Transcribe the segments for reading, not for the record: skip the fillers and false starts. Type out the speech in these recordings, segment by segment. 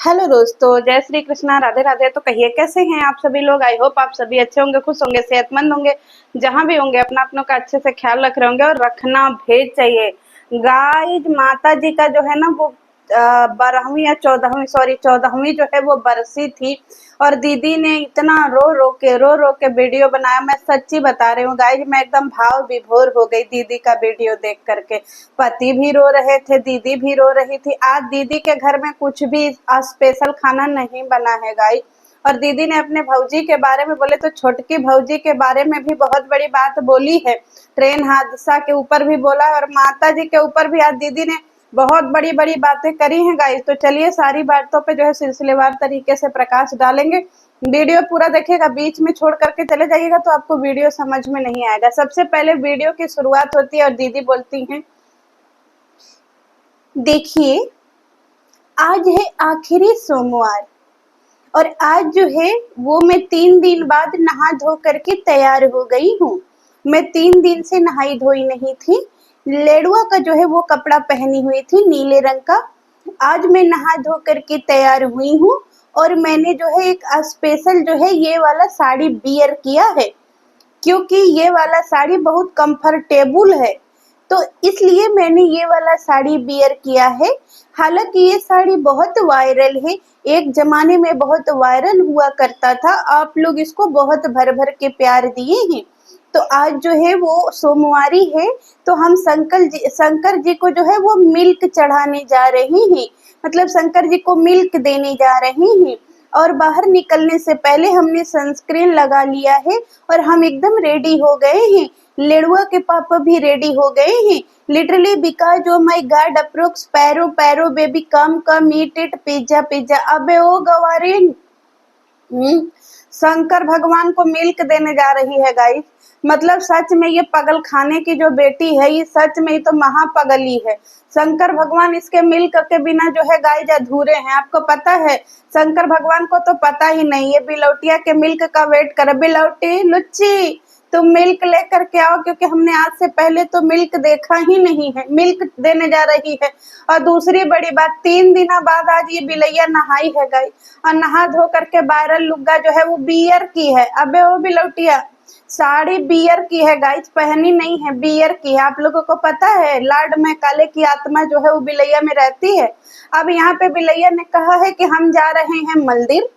Hello दोस्तों, जय श्री कृष्णा, राधे राधे। तो कहिए कैसे हैं आप सभी लोग। आई होप आप सभी अच्छे होंगे, खुश होंगे, सेहतमंद होंगे। जहां भी होंगे अपना अपनों का अच्छे से ख्याल रख रहे होंगे और रखना भी चाहिए। गाइज माता जी का जो है ना वो 12वीं या 14वीं जो है वो बरसी थी। और दीदी ने इतना रो रो के वीडियो बनाया। मैं सच्ची बता रही हूँ गाइज, मैं एकदम भाव विभोर हो गई दीदी का वीडियो देख करके। पति भी रो रहे थे, दीदी भी रो रही थी। आज दीदी के घर में कुछ भी स्पेशल खाना नहीं बना है गाइज। और दीदी ने अपने भौजी के बारे में बोले तो छोटकी भौजी के बारे में भी बहुत बड़ी बात बोली है। ट्रेन हादसा के ऊपर भी बोला है और माता जी के ऊपर भी आज दीदी ने बहुत बड़ी बड़ी बातें करी हैं गाइस। तो चलिए सारी बातों पे जो है सिलसिलेवार तरीके से प्रकाश डालेंगे। वीडियो पूरा देखिएगा, बीच में छोड़ करके चले जाइएगा तो आपको वीडियो समझ में नहीं आएगा। सबसे पहले वीडियो की शुरुआत होती है और दीदी बोलती हैं, देखिए आज है आखिरी सोमवार और आज जो है वो मैं 3 दिन बाद नहा धो करके तैयार हो गई हूँ। मैं 3 दिन से नहाई धोई नहीं थी। लेडुआ का जो है वो कपड़ा पहनी हुई थी नीले रंग का। आज मैं नहा धो करके तैयार हुई हूँ और मैंने जो है एक स्पेशल जो है ये वाला साड़ी बियर किया है, क्योंकि ये वाला साड़ी बहुत कंफर्टेबल है, तो इसलिए मैंने ये वाला साड़ी बियर किया है। हालांकि ये साड़ी बहुत वायरल है, एक जमाने में बहुत वायरल हुआ करता था। आप लोग इसको बहुत भर भर के प्यार दिए हैं। तो आज जो है वो सोमवारी है, तो हम शंकर जी को जो है वो मिल्क चढ़ाने जा रहे हैं, मतलब शंकर जी को मिल्क देने जा रहे हैं। और बाहर निकलने से पहले हमने सनस्क्रीन लगा लिया है और हम एकदम रेडी हो गए हैं। लेडुआ के पापा भी रेडी हो गए हैं। Literally because oh my God approx पैरो पैरो baby come eat it pizza pizza. अबे ओ गवारीन, शंकर भगवान को मिल्क देने जा रही है गाइस। मतलब सच में ये पगल खाने की जो बेटी है, ये सच में ही तो महापगली है। शंकर भगवान इसके मिल्क के बिना जो है गाइस अधूरे हैं। आपको पता है, शंकर भगवान को तो पता ही नहीं है बिलौटिया के मिल्क का वेट कर। बिलौटी लुच्ची तुम मिल्क लेकर के आओ, क्योंकि हमने आज से पहले तो मिल्क देखा ही नहीं है। मिल्क देने जा रही है। और दूसरी बड़ी बात, 3 दिन बाद आज ये बिलैया नहाई है गाइस, और नहा धो करके वायरल लुग्गा जो है वो बियर की है। अबे ओ बिलौटिया, साड़ी बियर की है गाइस, पहनी नहीं है, बियर की है। आप लोगों को पता है लाड में काले की आत्मा जो है वो बिलैया में रहती है। अब यहाँ पे बिलैया ने कहा है कि हम जा रहे हैं मंदिर,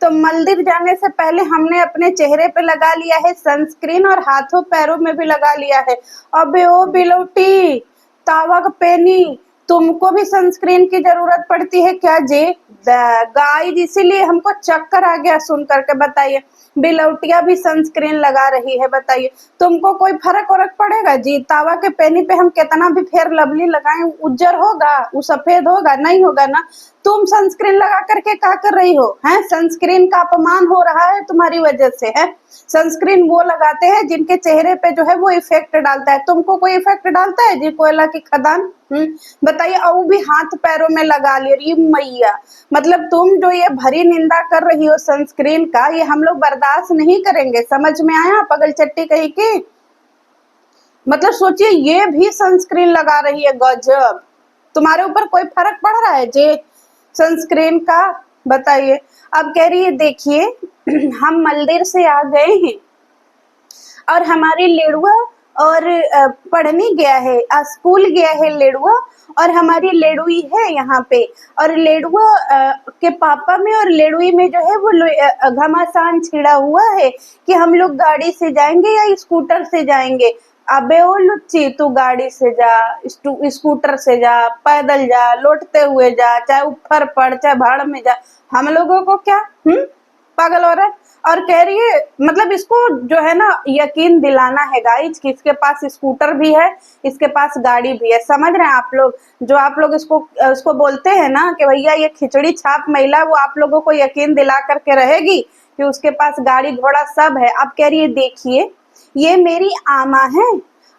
तो मंदिर जाने से पहले हमने अपने चेहरे पे लगा लिया है सनस्क्रीन और हाथों पैरों में भी लगा लिया है। अबे ओ बिलौटी तावक पेनी, तुमको भी सनस्क्रीन की जरूरत पड़ती है क्या जी? गाइस इसीलिए हमको चक्कर आ गया सुन करके। बताइए, बिलौटिया भी सनस्क्रीन लगा रही है, बताइए तुमको कोई फर्क वरक पड़ेगा जी? तावा के पेनी पे हम कितना भी फेयर लवली लगाएं, उज्जर होगा, वो सफेद होगा? नहीं होगा ना। तुम सनस्क्रीन लगा करके क्या कर रही हो? हैं, सनस्क्रीन का अपमान हो रहा है तुम्हारी वजह से है। सनस्क्रीन वो लगाते हैं जिनके चेहरे पे जो है वो इफेक्ट डालता है। तुमको कोई इफेक्ट डालता है जी? कोयला की खदान। बताइए, और वो भी हाथ पैरों में लगा ले रही मैया। मतलब तुम जो ये भरी निंदा कर रही हो सनस्क्रीन का, ये हम लोग बर्दाश्त नहीं करेंगे। समझ में आया? पगल चट्टी कहीं की। मतलब सोचिए, ये भी सनस्क्रीन लगा रही है। गजब, तुम्हारे ऊपर कोई फर्क पड़ रहा है जी सनस्क्रीन का? बताइए। अब कह रही है देखिए हम मंदिर से आ गए हैं और हमारी लेडुआ और पढ़ने गया है, स्कूल गया है लेडुआ, और हमारी लेडुई है यहाँ पे। और लेडुआ के पापा में और लेडुई में जो है वो घमासान छिड़ा हुआ है कि हम लोग गाड़ी से जाएंगे या स्कूटर से जाएंगे। अबे ओ लुच्ची, तू गाड़ी से जा, स्कूटर से जा, पैदल जा, लौटते हुए जा, चाहे ऊपर पड़ चाहे भाड़ में जा, हम लोगों को क्या? पागल औरत। और कह रही है, मतलब इसको जो है ना यकीन दिलाना है गाइज कि इसके पास स्कूटर भी है, इसके पास गाड़ी भी है। समझ रहे हैं आप लोग? जो आप लोग इसको बोलते हैं ना कि भैया ये खिचड़ी छाप महिला, वो आप लोगों को यकीन दिला करके रहेगी कि उसके पास गाड़ी घोड़ा सब है। अब कह रही है देखिए ये मेरी आमा है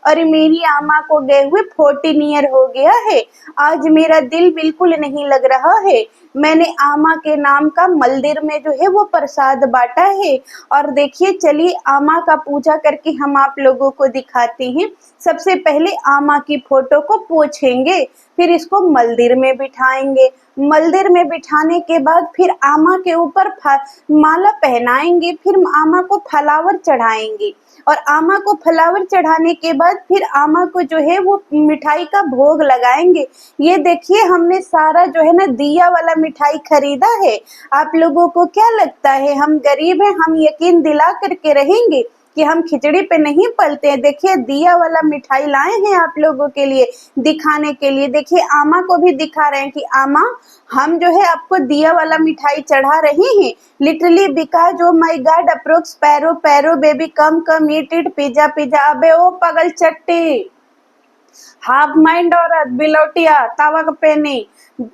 और मेरी आमा को गए हुए 14 ईयर हो गया है। आज मेरा दिल बिल्कुल नहीं लग रहा है। मैंने आमा के नाम का मंदिर में जो है वो प्रसाद बांटा है। और देखिए, चलिए आमा का पूजा करके हम आप लोगों को दिखाते हैं। सबसे पहले आमा की फोटो को पोंछेंगे, फिर इसको मंदिर में बिठाएंगे। मंदिर में बिठाने के बाद फिर आमा के ऊपर माला पहनाएंगे, फिर आमा को फलावर चढ़ाएंगे। और आमा को फलावर चढ़ाने के बाद फिर आमा को जो है वो मिठाई का भोग लगाएंगे। ये देखिए, हमने सारा जो है ना दिया वाला मिठाई खरीदा है। आप लोगों को क्या लगता है हम गरीब हैं? हम यकीन दिला करके रहेंगे कि हम खिचड़ी पे नहीं पलते हैं। देखिए, दिया वाला मिठाई लाए हैं आप लोगों के लिए दिखाने के लिए। देखिए, आमा को भी दिखा रहे हैं कि आमा, हम जो है आपको दिया वाला मिठाई चढ़ा रहे हैं। Literally because oh my God approx पैरो पैरो baby come come eat it pizza pizza. अबे ओ पगल चट्टी, हाफ माइंड और बिलौटिया तावा पे नहीं।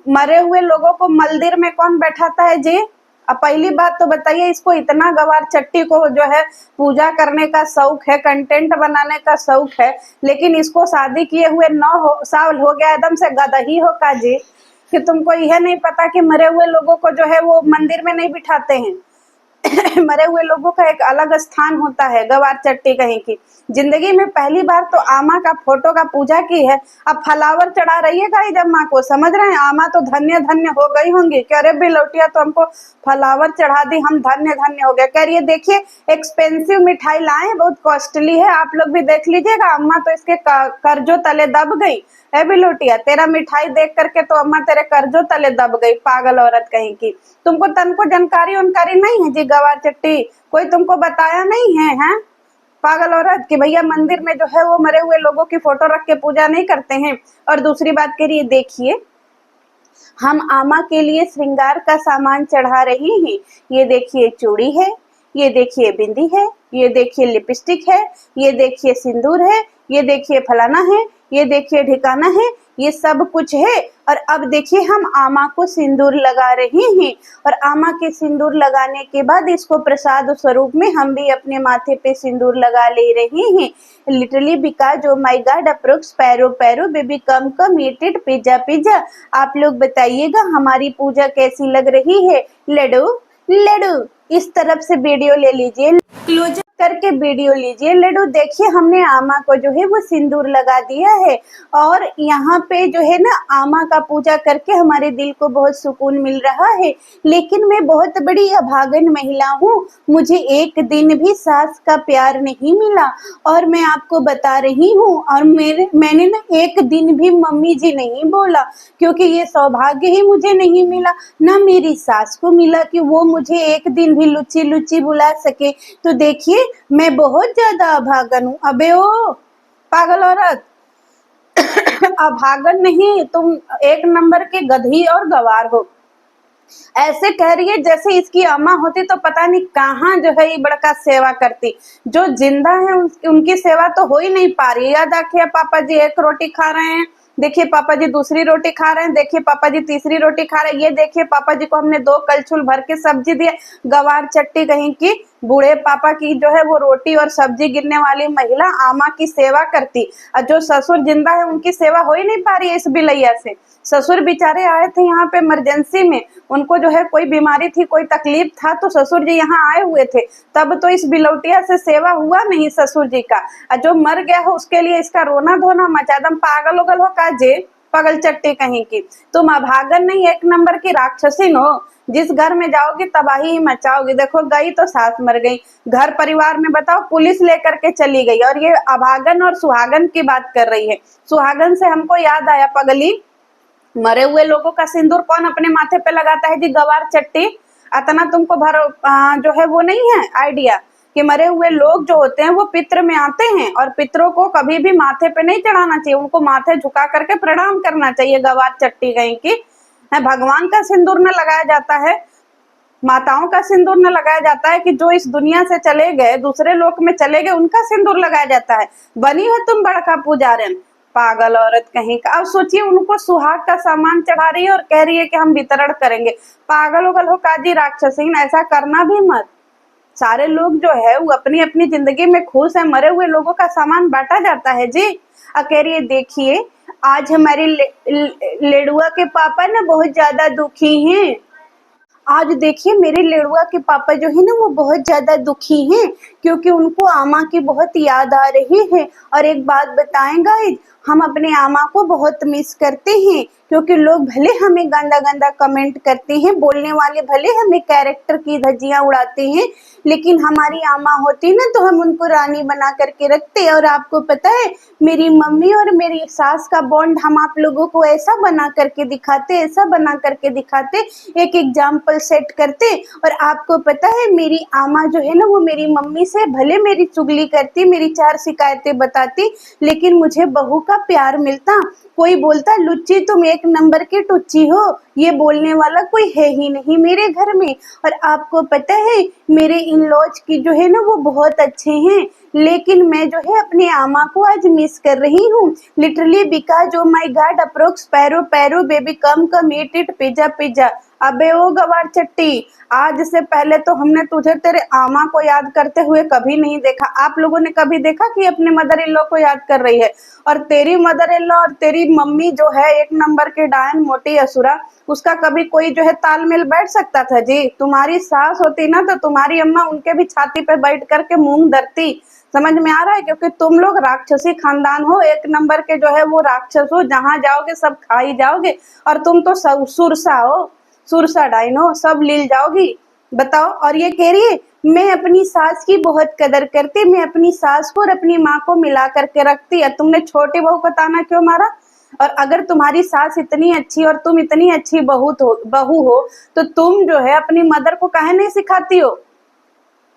मरे हुए लोगों को मंदिर में कौन बैठाता है जी? अब पहली बात तो बताइए, इसको इतना गवार चट्टी को जो है पूजा करने का शौक है, कंटेंट बनाने का शौक है, लेकिन इसको शादी किए हुए 9 साल हो गया, एकदम से गदही हो का जी कि तुमको यह नहीं पता कि मरे हुए लोगों को जो है वो मंदिर में नहीं बिठाते हैं। मरे हुए लोगों का एक अलग स्थान होता है। गवार चट्टी कहीं की जिंदगी में पहली बार तो आमा का फोटो का पूजा की है, अब फलावर चढ़ा रही है गाइस अम्मा को। समझ रहे हैं? आमा तो धन्य धन्य हो गई होंगी। कह रहे बिलौटिया तो हमको फलावर चढ़ा दी, हम धन्य धन्य हो गए। कह रही है देखिए, एक्सपेंसिव मिठाई लाए, बहुत कॉस्टली है, आप लोग भी देख लीजिएगा। अम्मा तो इसके कर्जों तले दब गई। है बिलौटिया, तेरा मिठाई देख करके तो अम्मा तेरे कर्जों तले दब गई, पागल औरत कहीं की। तुमको तनको जानकारी उनकारी नहीं है जी गवार चट्टी? कोई तुमको बताया नहीं है? हैं पागल औरत कि भैया मंदिर में जो है वो मरे हुए लोगों की फोटो रख के पूजा नहीं करते हैं। और दूसरी बात करिए, देखिए हम आमा के लिए श्रृंगार का सामान चढ़ा रहे हैं। ये देखिए चूड़ी है, ये देखिए बिंदी है, ये देखिए लिपस्टिक है, ये देखिए सिंदूर है, ये देखिए फलाना है, ये देखिए ठिकाना है, ये सब कुछ है। और अब देखिए हम आमा को सिंदूर लगा रहे हैं। और आमा के सिंदूर लगाने के बाद इसको प्रसाद स्वरूप में हम भी अपने माथे पे सिंदूर लगा ले रहे हैं। Literally because oh my God approx पैरो पैरो baby come come eat it pizza pizza. आप लोग बताइएगा हमारी पूजा कैसी लग रही है? लड्डू लड्डू इस तरफ से वीडियो ले लीजिए, क्लोज करके वीडियो लीजिए। लड्डू देखिए, हमने आमा को जो है वो सिंदूर लगा दिया है। और यहाँ पे जो है ना आमा का पूजा करके हमारे दिल को बहुत सुकून मिल रहा है। लेकिन मैं बहुत बड़ी अभागन महिला हूँ, मुझे एक दिन भी सास का प्यार नहीं मिला। और मैं आपको बता रही हूँ, और मैंने ना एक दिन भी मम्मी जी नहीं बोला, क्योंकि ये सौभाग्य ही मुझे नहीं मिला। ना मेरी सास को मिला कि वो मुझे एक दिन भी लुच्ची लुच्ची बुला सके। तो देखिए, मैं बहुत ज्यादा अभागन हूँ। अबे ओ पागल औरत, अभागन नहीं, तुम एक नंबर के गधी और गवार हो। ऐसे कह रही है जैसे इसकी अम्मा होती तो पता नहीं कहाँ जो है ये बड़का सेवा करती। जो जिंदा है उनकी सेवा तो हो ही नहीं पा रही। याद रखिए, पापा जी एक रोटी खा रहे हैं, देखिए पापा जी दूसरी रोटी खा रहे हैं, देखिए पापा जी तीसरी रोटी खा रहे हैं। ये देखिए पापा जी को हमने 2 कलछुल भर के सब्जी दिया। गवार चट्टी कहीं की बूढ़े पापा की जो है वो रोटी और सब्जी गिरने वाली महिला आमा की सेवा करती। और जो ससुर जिंदा है उनकी सेवा हो ही नहीं पा रही है इस बिलैया से। ससुर बेचारे आए थे यहाँ पे इमरजेंसी में, उनको जो है कोई बीमारी थी, कोई तकलीफ था, तो ससुर जी यहाँ आए हुए थे। तब तो इस बिलौटिया से सेवा हुआ नहीं ससुर जी का। और जो मर गया हो उसके लिए इसका रोना धोना मचा। दम पागल उगल हो का जे, पगल चट्टी कहीं की। तुम अभागन नहीं, एक नंबर की राक्षसीन हो। जिस घर में जाओगी तबाही ही मचाओगी। देखो गई तो सास मर गई, घर परिवार में बताओ पुलिस लेकर के चली गई। और ये अभागन और सुहागन की बात कर रही है। सुहागन से हमको याद आया, पगली मरे हुए लोगों का सिंदूर कौन अपने माथे पे लगाता है जी? गवार चट्टी। अतना तुमको जो है वो नहीं है आइडिया कि मरे हुए लोग जो होते हैं वो पित्र में आते हैं, और पितरों को कभी भी माथे पे नहीं चढ़ाना चाहिए, उनको माथे झुका करके प्रणाम करना चाहिए। गवार चट्टी कहीं की है। भगवान का सिंदूर न लगाया जाता है, माताओं का सिंदूर न लगाया जाता है कि जो इस दुनिया से चले गए, दूसरे लोक में चले गए, उनका सिंदूर लगाया जाता है। बनी हो तुम बड़का पुजारन, पागल औरत कहीं का। अब सोचिए, उनको सुहाग का सामान चढ़ा रही है और कह रही है कि हम वितरण करेंगे। पागल उगल हो काजी राक्षसीन, ऐसा करना भी मत। सारे लोग जो है वो अपनी अपनी जिंदगी में खुश है, मरे हुए लोगों का सामान बांटा जाता है जी। अकेले देखिए, आज हमारे लेडुआ के पापा ना बहुत ज्यादा दुखी हैं। आज देखिए मेरे लेडुआ के पापा जो है ना वो बहुत ज्यादा दुखी हैं, क्योंकि उनको आमा की बहुत याद आ रही है। और एक बात बताएं गाइस, हम अपने आमा को बहुत मिस करते हैं, क्योंकि लोग भले हमें गंदा गंदा कमेंट करते हैं, बोलने वाले भले हमें कैरेक्टर की धज्जियां उड़ाते हैं, लेकिन हमारी आमा होती ना तो हम उनको रानी बना करके रखते। और आपको पता है, मेरी मम्मी और मेरी सास का बॉन्ड हम आप लोगों को ऐसा बना करके दिखाते, ऐसा बना करके दिखाते, एक एग्जाम्पल सेट करते। और आपको पता है, मेरी आमा जो है ना वो मेरी मम्मी से भले मेरी चुगली करती, मेरी 4 शिकायतें बताती, लेकिन मुझे बहू का प्यार मिलता। कोई बोलता लुच्ची तुम एक नंबर की टुच्ची हो, ये बोलने वाला कोई है ही नहीं मेरे घर में। और आपको पता है, मेरे इन लॉज की जो है ना वो बहुत अच्छे हैं, लेकिन मैं जो है अपने आमा को आज मिस कर रही हूँ, literally because oh my God approx पैरो पैरो baby come eat it pizza pizza. अबे ओ गवार चट्टी, आज से पहले तो हमने तुझे तेरे आमा को याद करते हुए कभी नहीं देखा। आप लोगों ने कभी देखा कि अपने मदर इन लॉ को याद कर रही है? और तेरी मदर इन लॉ और तेरी मम्मी जो है एक नंबर के डायन मोटी असुरा, उसका कभी कोई जो है तालमेल बैठ सकता था जी? तुम्हारी सास होती ना तो तुम्हारी अम्मा उनके भी छाती पे बैठ करके मूंग धरती। समझ में आ रहा है? क्योंकि तुम लोग राक्षसी खानदान हो, एक नंबर के जो है वो राक्षस हो, जहां जाओगे सब खा ही जाओगे। और तुम तो सुरसा हो, सुरसा डाइनो, सब लील जाओगी। बताओ। और ये कह रही है मैं अपनी सास की बहुत कदर करती, मैं अपनी सास को और अपनी माँ को मिला करके रखती है। तुमने छोटी बहू को ताना क्यों मारा? और अगर तुम्हारी सास इतनी अच्छी और तुम इतनी अच्छी बहू हो तो तुम जो है अपनी मदर को काहे नहीं सिखाती हो?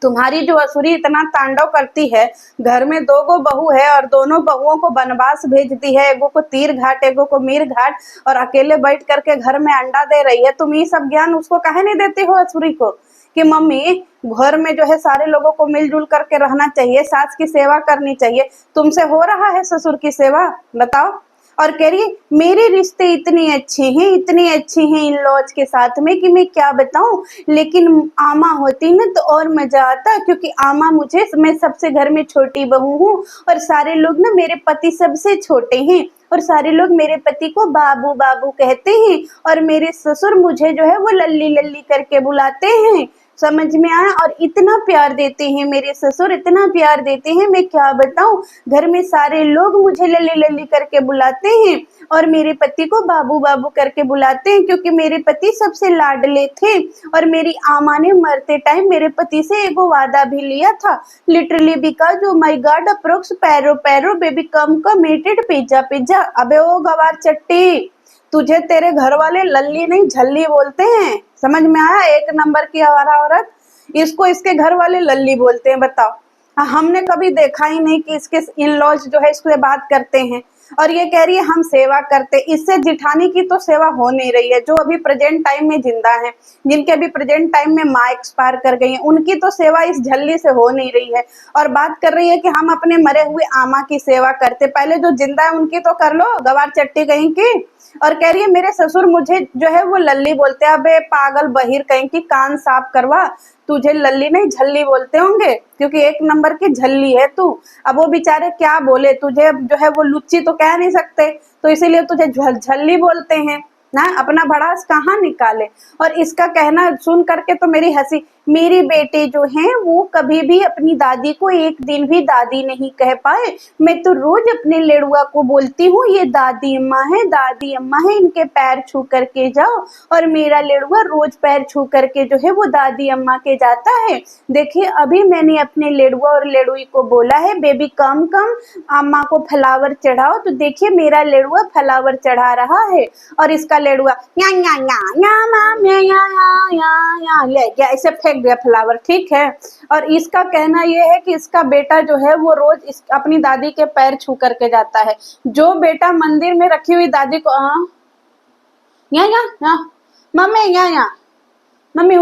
तुम्हारी जो असुरी इतना तांडव करती है, घर में 2 गो बहू है और दोनों बहुओं को वनवास भेजती है, एगो को तीर घाट एगो को मीर घाट, और अकेले बैठ करके घर में अंडा दे रही है। तुम ये सब ज्ञान उसको काहे नहीं देती हो असुरी को, कि मम्मी घर में जो है सारे लोगों को मिलजुल करके रहना चाहिए, सास की सेवा करनी चाहिए। तुमसे हो रहा है ससुर की सेवा? बताओ। और कह रही मेरे रिश्ते इतने अच्छे हैं, इतने अच्छे हैं इन लॉज के साथ में कि मैं क्या बताऊं, लेकिन आमा होती ना तो और मजा आता, क्योंकि आमा मुझे, मैं सबसे घर में छोटी बहू हूँ और सारे लोग ना मेरे पति सबसे छोटे हैं, और सारे लोग मेरे पति को बाबू बाबू कहते हैं, और मेरे ससुर मुझे जो है वो लल्ली लल्ली करके बुलाते हैं। समझ में आया? और इतना प्यार देते हैं मेरे ससुर, इतना प्यार देते हैं, मैं क्या बताऊं। घर में सारे लोग मुझे लल्ली लल्ली करके बुलाते हैं और मेरे पति को बाबू बाबू करके बुलाते हैं, क्योंकि मेरे पति सबसे लाडले थे। और मेरी आमा ने मरते टाइम मेरे पति से एगो वादा भी लिया था, literally because oh my God approx पैरो पैरो baby come eat it pizza pizza. अबे ओ गवार चट्टी, तुझे तेरे घर वाले लल्ली नहीं झल्ली बोलते हैं। समझ में आया? एक नंबर की आवारा औरत, इसको इसके घर वाले लल्ली बोलते हैं। बताओ। हमने कभी देखा ही नहीं कि इसके इन लॉज जो है इससे बात करते हैं। और ये कह रही है हम सेवा करते, इससे जिठानी की तो सेवा हो नहीं रही है, जो अभी प्रेजेंट टाइम में जिंदा है, जिनके अभी प्रेजेंट टाइम में माँ एक्सपायर कर गई है, उनकी तो सेवा इस झल्ली से हो नहीं रही है। और बात कर रही है कि हम अपने मरे हुए आमा की सेवा करते, पहले जो जिंदा है उनकी तो कर लो, गवार चट्टी कहीं की। और कह रही है मेरे ससुर मुझे जो है वो लल्ली बोलते हैं। अबे पागल बहिर कहीं की, कान साफ करवा, तुझे लल्ली नहीं झल्ली बोलते होंगे, क्योंकि एक नंबर की झल्ली है तू। अब वो बेचारे क्या बोले, तुझे जो है वो लुच्ची तो कह नहीं सकते, तो इसीलिए तुझे झल्ली बोलते हैं ना। अपना भड़ास कहाँ निकाले। और इसका कहना सुन करके तो मेरी हंसी, मेरी बेटे जो हैं वो कभी भी अपनी दादी को एक दिन भी दादी नहीं कह पाए। मैं तो रोज अपने लेड़ुआ को बोलती हूँ ये दादी अम्मा है, दादी अम्मा है, इनके पैर छू करके जाओ। और मेरा लेड़ुआ रोज पैर छू करके जो है वो दादी अम्मा के जाता है। देखिए अभी मैंने अपने लेड़ुआ और लेड़ुई को बोला है बेबी कम अम्मा को फ्लावर चढ़ाओ, तो देखिए मेरा लेड़ुआ फ्लावर चढ़ा रहा है। और इसका लेड़ुआ या या या या माम या ले गया, ऐसे फेंक दिया फ्लावर। ठीक है। और इसका कहना यह है कि इसका बेटा जो है वो रोज अपनी दादी के पैर छू करके जाता है। जो बेटा मंदिर में रखी हुई दादी को या मम्मी या मम्मी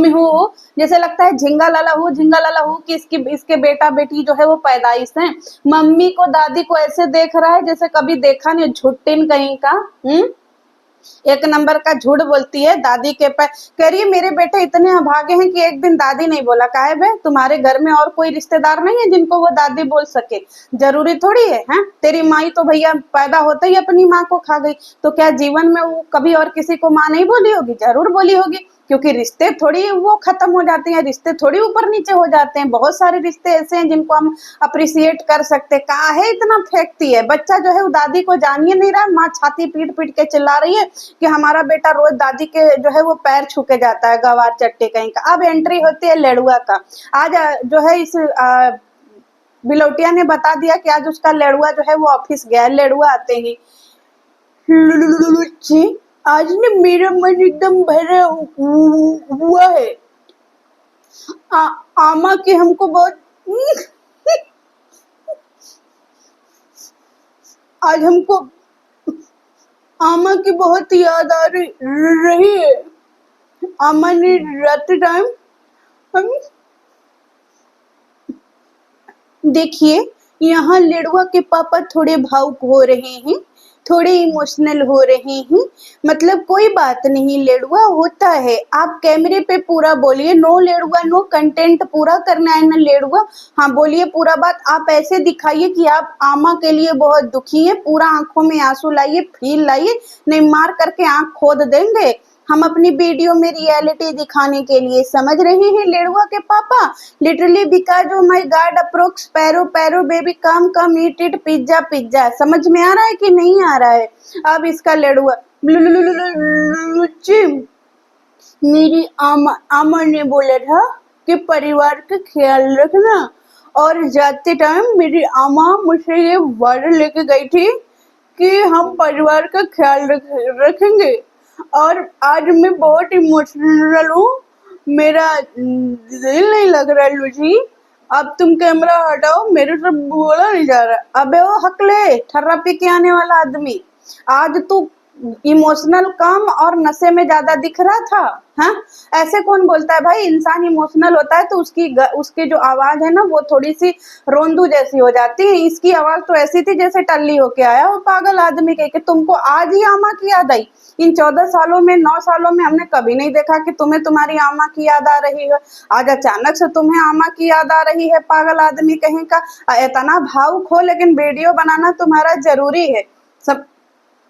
हो जैसे लगता है झिंगा लाला हो कि इसके बेटा बेटी जो है वो पैदाइश है। मम्मी को दादी को ऐसे देख रहा है जैसे कभी देखा नहीं, झुट्टिन कहीं का। एक नंबर का झूठ बोलती है दादी के पर। कह रही है मेरे बेटे इतने अभागे हैं कि एक दिन दादी नहीं बोला। काहे बे, तुम्हारे घर में और कोई रिश्तेदार नहीं है जिनको वो दादी बोल सके? जरूरी थोड़ी है, हैं? तेरी माई तो भैया पैदा होते ही अपनी माँ को खा गई, तो क्या जीवन में वो कभी और किसी को माँ नहीं बोली होगी? जरूर बोली होगी, क्योंकि रिश्ते थोड़ी वो खत्म हो जाते हैं, रिश्ते थोड़ी ऊपर नीचे हो जाते हैं। बहुत सारे रिश्ते ऐसे हैं जिनको हम अप्रिसिएट कर सकते। काहे इतना फेंकती है? बच्चा जो है वो दादी को जान ही नहीं रहा, माँ छाती पीट पीट के चिल्ला रही है कि हमारा बेटा रोज दादी के जो है वो पैर छू के जाता है, गवार चट्टे कहीं का। अब एंट्री होती है लेड़ुआ का। आज जो है इस बिलौटिया ने बता दिया कि आज उसका लेड़ुआ जो है वो ऑफिस गया है। लेड़ुआ आते ही, जी आज ना मेरा मन एकदम भरा हुआ है। आमा की हमको बहुत आज हमको आमा की बहुत याद आ रही है। आमा ने रात टाइम हम देखिए, यहाँ लेड़ुआ के पापा थोड़े भावुक हो रहे हैं, थोड़े इमोशनल हो रहे हैं। मतलब कोई बात नहीं, लेड़ुआ होता है। आप कैमरे पे पूरा बोलिए, नो लेड़ुआ नो कंटेंट, पूरा करना है ना लेड़ुआ। हाँ बोलिए पूरा बात। आप ऐसे दिखाइए कि आप आमा के लिए बहुत दुखी है, पूरा आंखों में आंसू लाइए, फील लाइए, नहीं मार करके आंख खोद देंगे। हम अपनी वीडियो में रियलिटी दिखाने के लिए, समझ रहे हैं लेड़ुआ के पापा? Literally because oh my God approx पैरो पैरो baby come come eat it pizza pizza. समझ में आ रहा है कि नहीं आ रहा है? अब इसका लेड़ुआ मेरी आमा ने बोला था कि परिवार का ख्याल रखना, और जाते टाइम मेरी आमा मुझे ये वादा लेके गई थी कि हम परिवार का ख्याल रखेंगे। और आज मैं बहुत इमोशनल हूँ, मेरा दिल नहीं लग रहा है लूजी। अब तुम कैमरा हटाओ, मेरे से बोला नहीं जा रहा। अबे वो हकले ठर्रा पी के आने वाला आदमी, आज तू इमोशनल कम और नशे में ज्यादा दिख रहा था। हाँ, ऐसे कौन बोलता है भाई? इंसान इमोशनल होता है तो उसकी जो आवाज है ना वो थोड़ी सी रोंदू जैसी हो जाती है। इसकी आवाज तो ऐसी थी जैसे टल्ली होके आया वो पागल आदमी कह के। तुमको आज ही आमा की याद आई? इन 14 सालों में 9 सालों में हमने कभी नहीं देखा कि तुम्हें तुम्हारी आमा की याद आ रही है। आज अचानक से तुम्हें आमा की याद आ रही है, पागल आदमी कहीं का। इतना भावुक हो, लेकिन वीडियो बनाना तुम्हारा जरूरी है। सब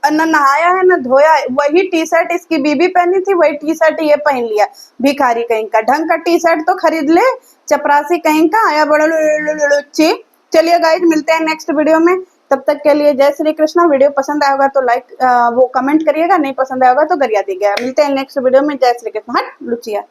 न नहाया है न धोया है। वही टी शर्ट इसकी बीबी पहनी थी, वही टी शर्ट ये पहन लिया। भिखारी कहीं का, ढंग का टी शर्ट तो खरीद ले, चपरासी कहीं का आया बड़ा लुच्ची। चलिए गाइज, मिलते हैं नेक्स्ट वीडियो में। तब तक के लिए जय श्री कृष्णा। वीडियो पसंद आएगा तो लाइक वो कमेंट करिएगा, नहीं पसंद आएगा तो गरिया दीजिएगा। मिलते हैं नेक्स्ट वीडियो में। जय श्री कृष्ण। हट लुचिया।